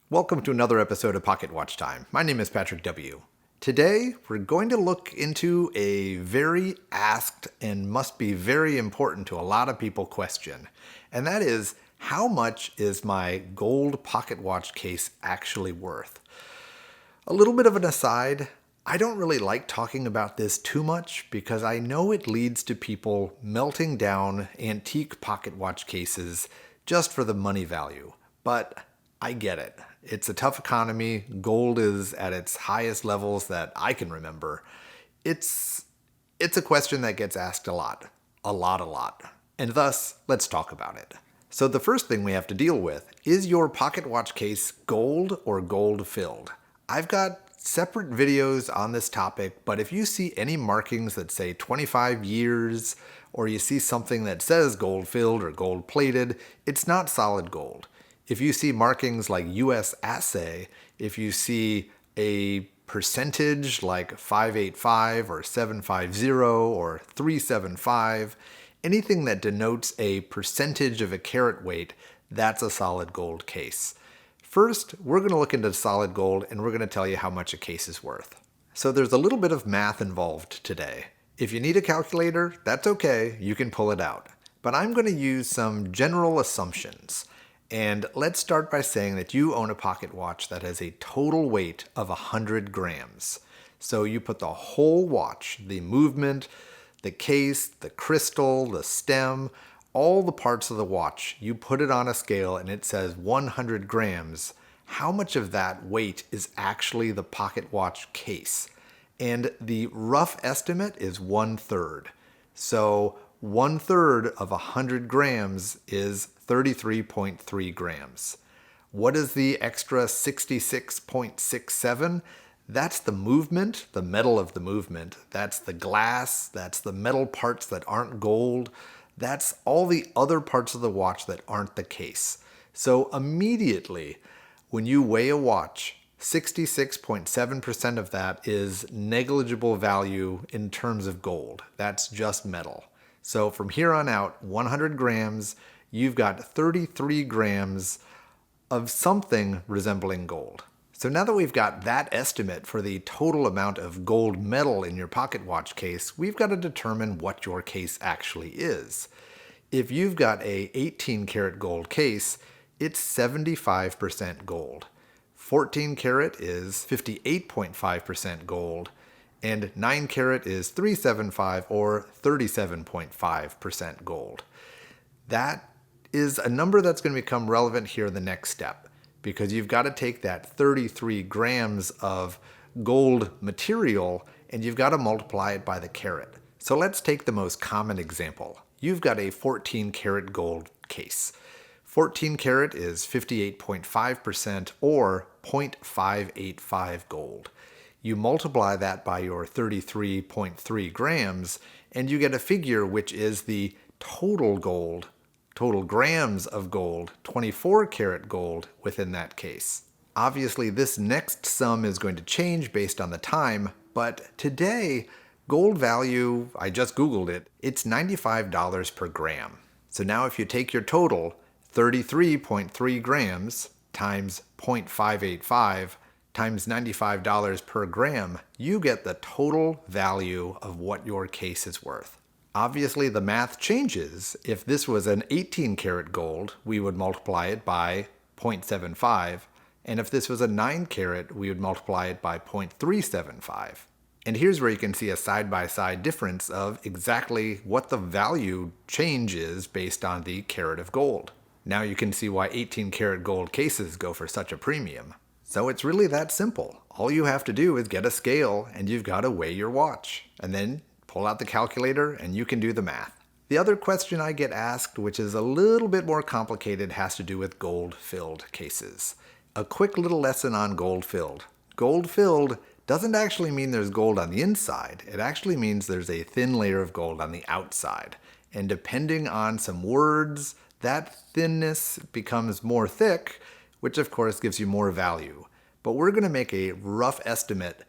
Welcome to another episode of Pocketwatch Time. My name is Patrick W. Today, we're going to look into a very asked and must be very important to a lot of people question, and that is, how much is my gold pocket watch case actually worth? A little bit of an aside, I don't really like talking about this too much because I know it leads to people melting down antique pocket watch cases just for the money value, but I get it. It's a tough economy. Gold is at its highest levels that I can remember. It's a question that gets asked a lot. And thus, let's talk about it. So the first thing we have to deal with is your pocket watch case gold or gold filled? I've got separate videos on this topic, but if you see any markings that say 25 years, or you see something that says gold filled or gold plated, it's not solid gold. If you see markings like US assay, if you see a percentage like 585 or 750 or 375, anything that denotes a percentage of a carat weight, that's a solid gold case. First, we're going to look into solid gold and we're going to tell you how much a case is worth. So there's a little bit of math involved today. If you need a calculator, that's okay, you can pull it out. But I'm going to use some general assumptions. And let's start by saying that you own a pocket watch that has a total weight of 100 grams. So you put the whole watch, the movement, the case, the crystal, the stem, all the parts of the watch, you put it on a scale and it says 100 grams. How much of that weight is actually the pocket watch case? And the rough estimate is 1/3. So 1/3 of 100 grams is 33.3 grams. What is the extra 66.67? That's the movement, the metal of the movement. That's the glass, that's the metal parts that aren't gold. That's all the other parts of the watch that aren't the case. So immediately, when you weigh a watch, 66.7% of that is negligible value in terms of gold. That's just metal. So from here on out, 100 grams, you've got 33 grams of something resembling gold. So now that we've got that estimate for the total amount of gold metal in your pocket watch case, we've got to determine what your case actually is. If you've got a 18 karat gold case, it's 75% gold. 14 karat is 58.5% gold, and 9 karat is 375 or 37.5% gold. That is a number that's going to become relevant here in the next step, because you've got to take that 33 grams of gold material and you've got to multiply it by the carat. So let's take the most common example. You've got a 14 karat gold case. 14 karat is 58.5% or 0.585 gold. You multiply that by your 33.3 grams and you get a figure which is the total gold, total grams of gold, 24 karat gold within that case. Obviously, this next sum is going to change based on the time, but today, gold value, I just Googled it, it's $95 per gram. So now if you take your total, 33.3 grams times 0.585 times $95 per gram, you get the total value of what your case is worth. Obviously, the math changes. If this was an 18 karat gold, we would multiply it by 0.75. And if this was a 9 karat, we would multiply it by 0.375. And here's where you can see a side-by-side difference of exactly what the value change is based on the carat of gold. Now you can see why 18 karat gold cases go for such a premium. So it's really that simple. All you have to do is get a scale and you've got to weigh your watch. And then pull out the calculator and you can do the math. The other question I get asked, which is a little bit more complicated, has to do with gold-filled cases. A quick little lesson on gold-filled. Gold-filled doesn't actually mean there's gold on the inside. It actually means there's a thin layer of gold on the outside. And depending on some words, that thinness becomes more thick, which of course gives you more value. But we're going to make a rough estimate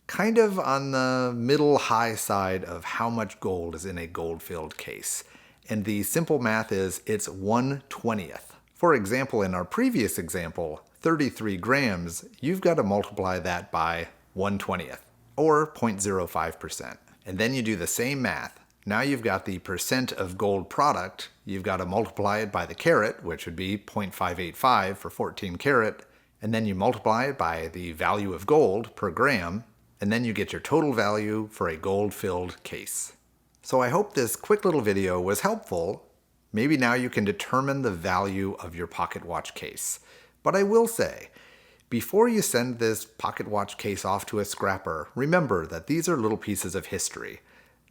kind of on the middle high side of how much gold is in a gold-filled case. And the simple math is it's 1/20th. For example, in our previous example, 33 grams, you've got to multiply that by 1/20th, or 0.05%. And then you do the same math. Now you've got the percent of gold product, you've got to multiply it by the carat, which would be 0.585 for 14 carat, and then you multiply it by the value of gold per gram, and then you get your total value for a gold-filled case. So I hope this quick little video was helpful. Maybe now you can determine the value of your pocket watch case. But I will say, before you send this pocket watch case off to a scrapper, remember that these are little pieces of history.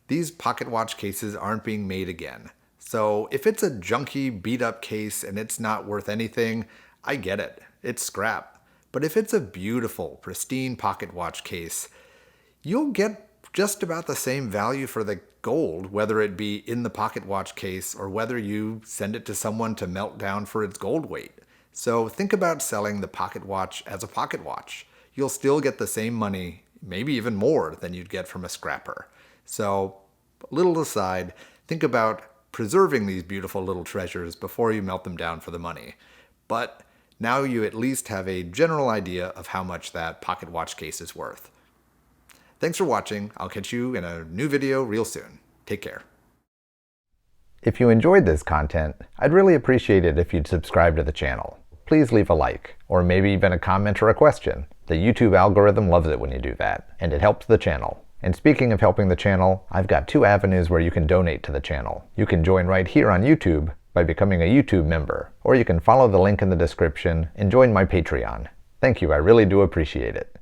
These pocket watch cases aren't being made again. So if it's a junky, beat-up case and it's not worth anything, I get it. It's scrap. But if it's a beautiful, pristine pocket watch case, you'll get just about the same value for the gold, whether it be in the pocket watch case or whether you send it to someone to melt down for its gold weight. So think about selling the pocket watch as a pocket watch. You'll still get the same money, maybe even more than you'd get from a scrapper. So, a little aside, think about preserving these beautiful little treasures before you melt them down for the money. But now you at least have a general idea of how much that pocket watch case is worth. Thanks for watching. I'll catch you in a new video real soon. Take care. If you enjoyed this content, I'd really appreciate it if you'd subscribe to the channel. Please leave a like, or maybe even a comment or a question. The YouTube algorithm loves it when you do that, and it helps the channel. And speaking of helping the channel, I've got 2 avenues where you can donate to the channel. You can join right here on YouTube by becoming a YouTube member, or you can follow the link in the description and join my Patreon. Thank you, I really do appreciate it.